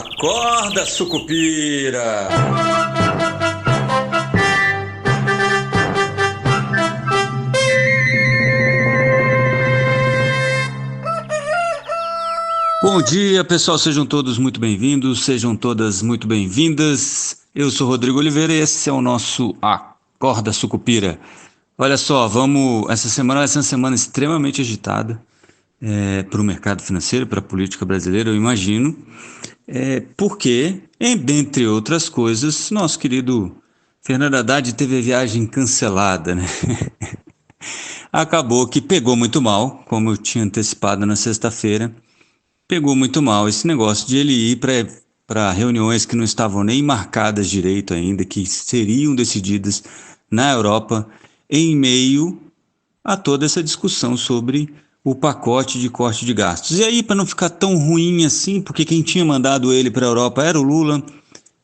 Acorda, sucupira! Bom dia, pessoal, sejam todos muito bem-vindos, sejam todas muito bem-vindas. Eu sou Rodrigo Oliveira e esse é o nosso Acorda, Sucupira. Olha só, essa semana vai ser uma semana extremamente agitada para o mercado financeiro, para a política brasileira, eu imagino, porque, dentre outras coisas, nosso querido Fernando Haddad teve a viagem cancelada, né? Acabou que pegou muito mal, como eu tinha antecipado na sexta-feira. Pegou muito mal esse negócio de ele ir para reuniões que não estavam nem marcadas direito ainda, que seriam decididas na Europa, em meio a toda essa discussão sobre o pacote de corte de gastos. E aí, para não ficar tão ruim assim, porque quem tinha mandado ele para a Europa era o Lula,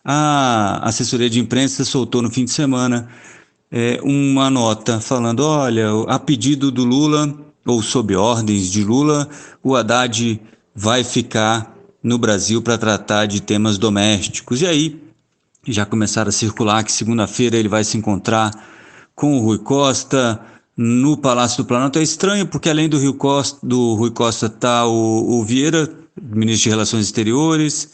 a assessoria de imprensa soltou no fim de semana uma nota falando, olha, a pedido do Lula, ou sob ordens de Lula, o Haddad vai ficar no Brasil para tratar de temas domésticos. E aí já começaram a circular que segunda-feira ele vai se encontrar com o Rui Costa no Palácio do Planalto. É estranho porque além do Rui Costa está o Vieira, ministro de Relações Exteriores,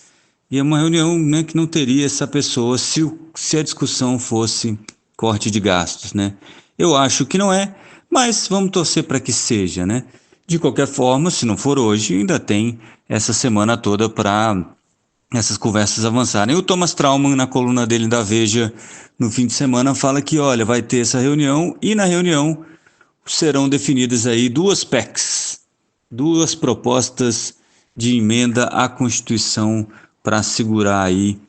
e é uma reunião, né, que não teria essa pessoa se a discussão fosse corte de gastos, né? Eu acho que não é, mas vamos torcer para que seja, né? De qualquer forma, se não for hoje, ainda tem essa semana toda para essas conversas avançarem. O Thomas Trauman, na coluna dele da Veja, no fim de semana, fala que, olha, vai ter essa reunião e na reunião serão definidas aí duas PECs, duas propostas de emenda à Constituição para segurar aí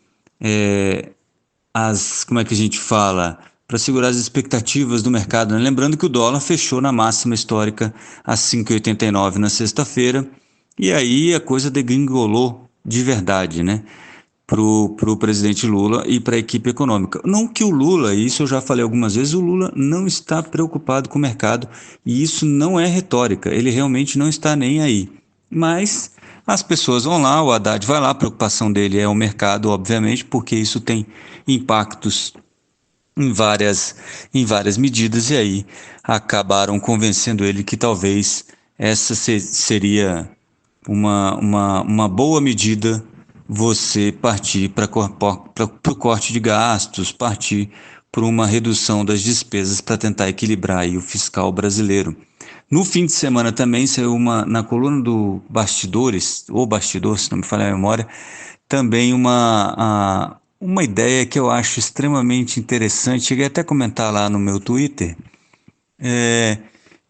como é que a gente fala? Para segurar as expectativas do mercado, né? Lembrando que o dólar fechou na máxima histórica a 5,89 na sexta-feira, e aí a coisa degringolou de verdade, né? Pro presidente Lula e para a equipe econômica. Não que o Lula, isso eu já falei algumas vezes, o Lula não está preocupado com o mercado, e isso não é retórica, ele realmente não está nem aí. Mas as pessoas vão lá, o Haddad vai lá, a preocupação dele é o mercado, obviamente, porque isso tem impactos em várias medidas, e aí acabaram convencendo ele que talvez essa seria uma boa medida, você partir para o corte de gastos, partir para uma redução das despesas para tentar equilibrar aí o fiscal brasileiro. No fim de semana também saiu na coluna do Bastidores, ou Bastidor, se não me falha a memória, também uma ideia que eu acho extremamente interessante, cheguei até a comentar lá no meu Twitter,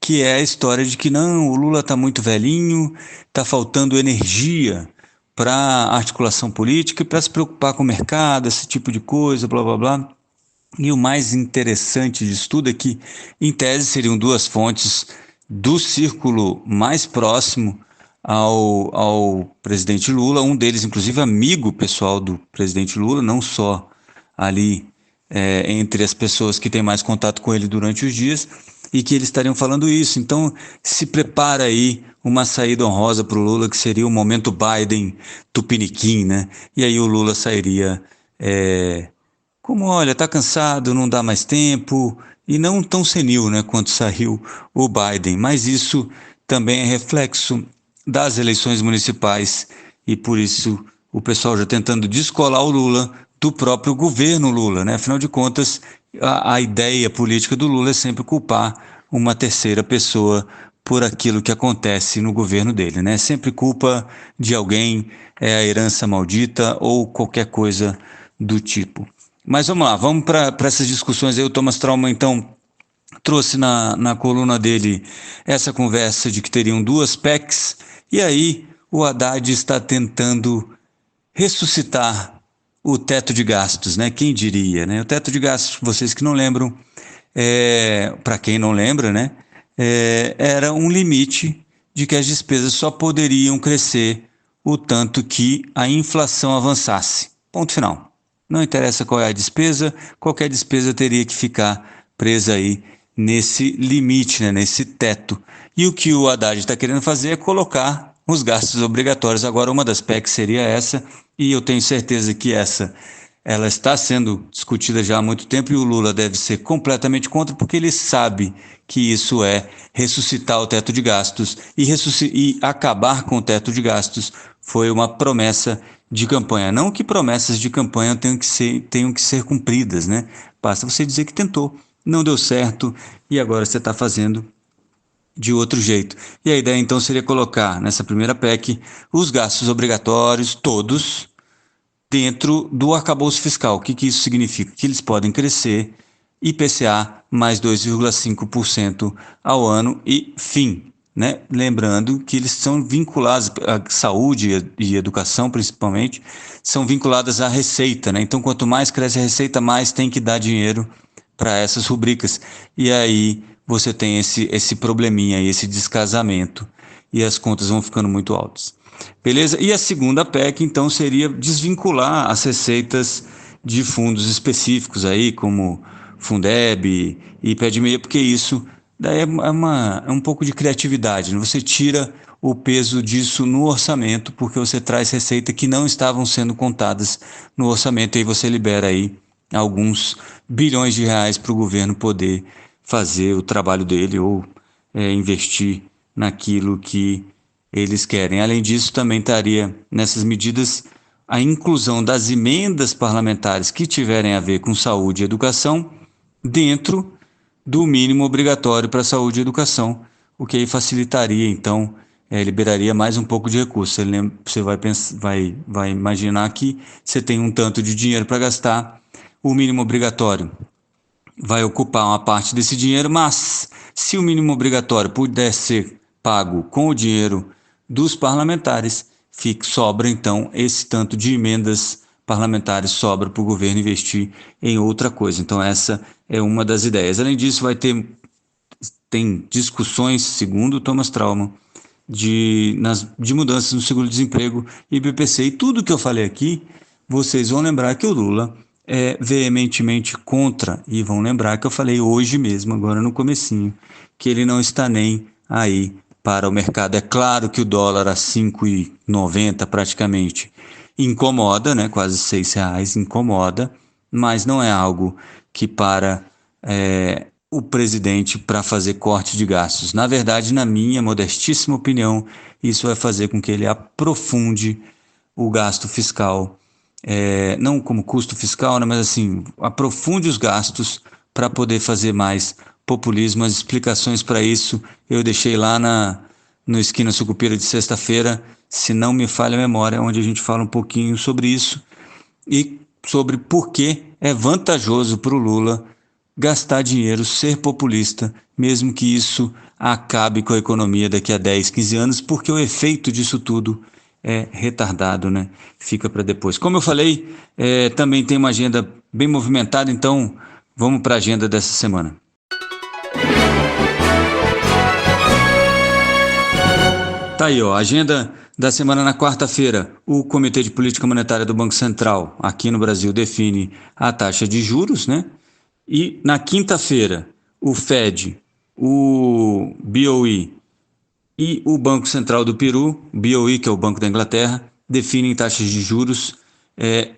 que é a história de que não, o Lula está muito velhinho, está faltando energia para articulação política e para se preocupar com o mercado, esse tipo de coisa, blá blá blá. E o mais interessante disso tudo é que, em tese, seriam duas fontes do círculo mais próximo ao presidente Lula, um deles inclusive amigo pessoal do presidente Lula, não só ali entre as pessoas que têm mais contato com ele durante os dias, e que eles estariam falando isso. Então se prepara aí uma saída honrosa para o Lula, que seria o momento Biden tupiniquim, né? E aí o Lula sairia como, olha, está cansado, não dá mais tempo, e não tão senil, né, quanto saiu o Biden. Mas isso também é reflexo das eleições municipais, e por isso o pessoal já tentando descolar o Lula do próprio governo Lula, né? Afinal de contas, a ideia política do Lula é sempre culpar uma terceira pessoa por aquilo que acontece no governo dele, né? Sempre culpa de alguém, é a herança maldita ou qualquer coisa do tipo. Mas vamos lá, vamos para essas discussões aí. O Thomas Trauman, então, trouxe na coluna dele essa conversa de que teriam duas PECs, e aí o Haddad está tentando ressuscitar o teto de gastos, né? Quem diria, né? O teto de gastos, vocês que não lembram, para quem não lembra, né? Era um limite de que as despesas só poderiam crescer o tanto que a inflação avançasse. Ponto final. Não interessa qual é a despesa, qualquer despesa teria que ficar presa aí nesse limite, né, nesse teto. E o que o Haddad está querendo fazer é colocar os gastos obrigatórios. Agora, uma das PECs seria essa, e eu tenho certeza que ela está sendo discutida já há muito tempo e o Lula deve ser completamente contra, porque ele sabe que isso é ressuscitar o teto de gastos e acabar com o teto de gastos foi uma promessa de campanha. Não que promessas de campanha tenham que ser cumpridas, né? Basta você dizer que tentou, não deu certo e agora você está fazendo de outro jeito. E a ideia então seria colocar nessa primeira PEC os gastos obrigatórios, todos, dentro do arcabouço fiscal. O que isso significa? Que eles podem crescer IPCA mais 2,5% ao ano e fim. Né? Lembrando que eles são vinculados, a saúde e educação principalmente, são vinculadas à receita. Né? Então, quanto mais cresce a receita, mais tem que dar dinheiro para essas rubricas. E aí você tem esse probleminha, esse descasamento, e as contas vão ficando muito altas. Beleza? E a segunda PEC, então, seria desvincular as receitas de fundos específicos aí, como Fundeb e Pé de Meia, porque isso daí é um pouco de criatividade. Né? Você tira o peso disso no orçamento, porque você traz receita que não estavam sendo contadas no orçamento, e aí você libera aí alguns bilhões de reais para o governo poder fazer o trabalho dele ou investir naquilo que eles querem. Além disso, também estaria nessas medidas a inclusão das emendas parlamentares que tiverem a ver com saúde e educação dentro do mínimo obrigatório para saúde e educação, o que aí facilitaria, então, liberaria mais um pouco de recursos. Você vai imaginar que você tem um tanto de dinheiro para gastar, o mínimo obrigatório vai ocupar uma parte desse dinheiro, mas se o mínimo obrigatório puder ser pago com o dinheiro dos parlamentares, sobra então esse tanto de emendas parlamentares sobra para o governo investir em outra coisa. Então essa é uma das ideias. Além disso, tem discussões, segundo Thomas Trauman, de mudanças no seguro-desemprego e BPC. E tudo que eu falei aqui, vocês vão lembrar que o Lula é veementemente contra, e vão lembrar que eu falei hoje mesmo, agora no comecinho, que ele não está nem aí para o mercado. É claro que o dólar a 5,90 praticamente incomoda, né? Quase R$ 6 incomoda, mas não é algo que para o presidente para fazer corte de gastos. Na verdade, na minha modestíssima opinião, isso vai fazer com que ele aprofunde o gasto fiscal, não como custo fiscal, né, mas assim, aprofunde os gastos para poder fazer mais populismo. As explicações para isso eu deixei lá no Esquina Sucupira de sexta-feira, se não me falha a memória, onde a gente fala um pouquinho sobre isso e sobre por que é vantajoso para o Lula gastar dinheiro, ser populista, mesmo que isso acabe com a economia daqui a 10, 15 anos, porque o efeito disso tudo é retardado, né? Fica para depois. Como eu falei, também tem uma agenda bem movimentada, então vamos para a agenda dessa semana. Tá aí, ó, a agenda da semana. Na quarta-feira, o Comitê de Política Monetária do Banco Central, aqui no Brasil, define a taxa de juros, né? E na quinta-feira, o Fed, o BOE e o Banco Central do Peru, BOE, que é o Banco da Inglaterra, definem taxas de juros.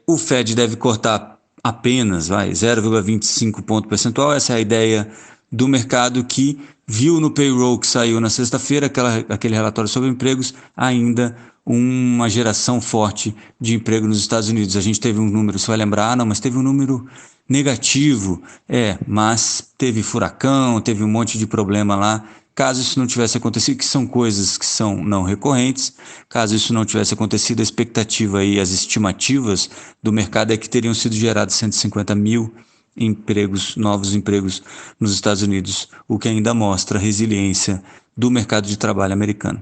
O Fed deve cortar apenas 0,25 ponto percentual. Essa é a ideia do mercado, que viu no payroll que saiu na sexta-feira, aquele relatório sobre empregos, ainda uma geração forte de emprego nos Estados Unidos. A gente teve um número, você vai lembrar, não, mas teve um número negativo, mas teve furacão, teve um monte de problema lá. Caso isso não tivesse acontecido, que são coisas que são não recorrentes, caso isso não tivesse acontecido, a expectativa e as estimativas do mercado é que teriam sido gerados 150 mil novos empregos nos Estados Unidos, o que ainda mostra a resiliência do mercado de trabalho americano.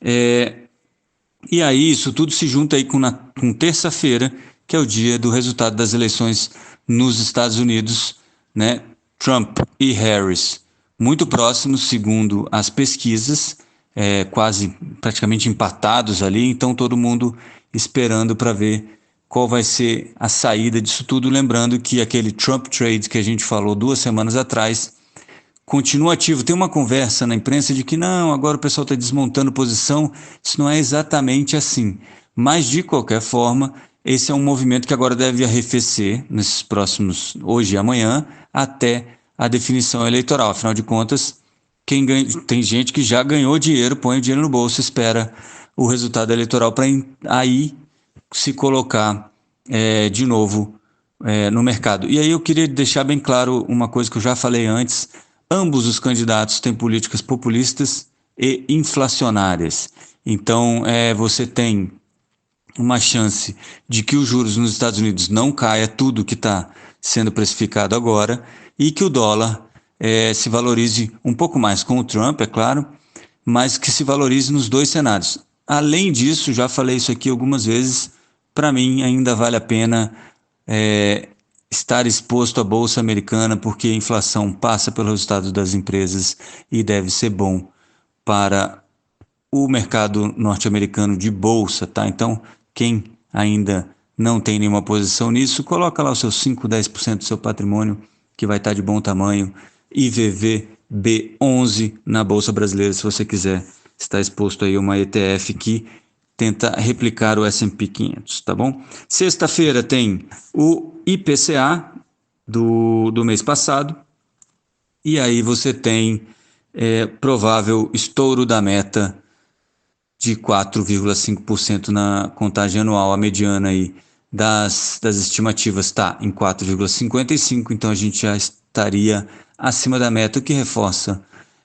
E aí isso tudo se junta aí com terça-feira, que é o dia do resultado das eleições nos Estados Unidos, né? Trump e Harris muito próximos, segundo as pesquisas, praticamente empatados ali, então todo mundo esperando para ver qual vai ser a saída disso tudo. Lembrando que aquele Trump Trade que a gente falou 2 semanas atrás continua ativo. Tem uma conversa na imprensa de que não, agora o pessoal está desmontando posição. Isso não é exatamente assim. Mas, de qualquer forma, esse é um movimento que agora deve arrefecer nesses próximos, hoje e amanhã, até a definição eleitoral. Afinal de contas, tem gente que já ganhou dinheiro, põe o dinheiro no bolso, espera o resultado eleitoral para aí se colocar de novo no mercado. E aí eu queria deixar bem claro uma coisa que eu já falei antes: ambos os candidatos têm políticas populistas e inflacionárias. Então, você tem uma chance de que os juros nos Estados Unidos não caia tudo que está sendo precificado agora e que o dólar se valorize um pouco mais com o Trump, é claro, mas que se valorize nos dois cenários. Além disso, já falei isso aqui algumas vezes, para mim ainda vale a pena estar exposto à Bolsa Americana, porque a inflação passa pelos resultados das empresas e deve ser bom para o mercado norte-americano de bolsa, tá? Então, quem ainda não tem nenhuma posição nisso, coloca lá os seus 5, 10% do seu patrimônio, que vai estar de bom tamanho, IVVB11 na Bolsa Brasileira, se você quiser estar exposto aí a uma ETF que tenta replicar o S&P 500, tá bom? Sexta-feira tem o IPCA do mês passado, e aí você tem provável estouro da meta de 4,5% na contagem anual. A mediana aí das estimativas está em 4,55%, então a gente já estaria acima da meta, o que reforça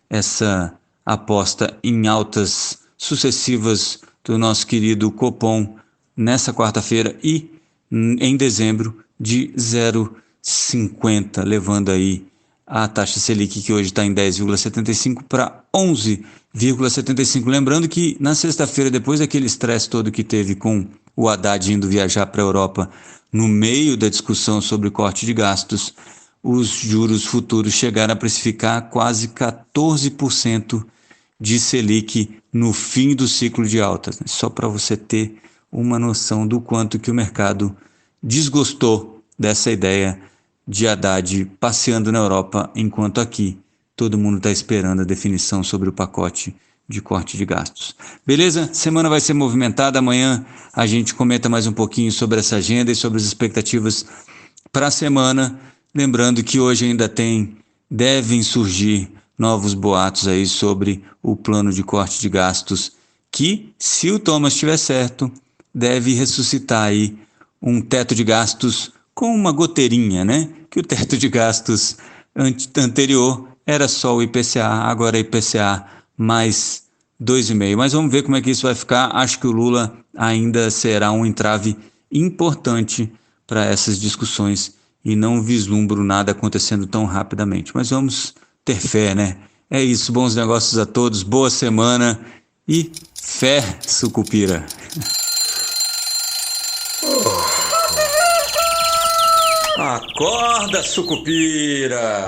essa aposta em altas sucessivas do nosso querido Copom nessa quarta-feira e em dezembro de 0,50, levando aí a taxa Selic, que hoje está em 10,75 para 11,75. Lembrando que na sexta-feira, depois daquele estresse todo que teve com o Haddad indo viajar para a Europa, no meio da discussão sobre corte de gastos, os juros futuros chegaram a precificar quase 14% de Selic no fim do ciclo de altas. Só para você ter uma noção do quanto que o mercado desgostou dessa ideia de Haddad passeando na Europa, enquanto aqui todo mundo está esperando a definição sobre o pacote de corte de gastos. Beleza? Semana vai ser movimentada. Amanhã a gente comenta mais um pouquinho sobre essa agenda e sobre as expectativas para a semana. Lembrando que hoje ainda devem surgir novos boatos aí sobre o plano de corte de gastos que, se o Thomas estiver certo, deve ressuscitar aí um teto de gastos com uma goteirinha, né? Que o teto de gastos anterior era só o IPCA, agora é IPCA mais 2,5%. Mas vamos ver como é que isso vai ficar. Acho que o Lula ainda será um entrave importante para essas discussões e não vislumbro nada acontecendo tão rapidamente. Mas vamos ter fé, né? É isso, bons negócios a todos, boa semana e fé, Sucupira! Acorda, Sucupira!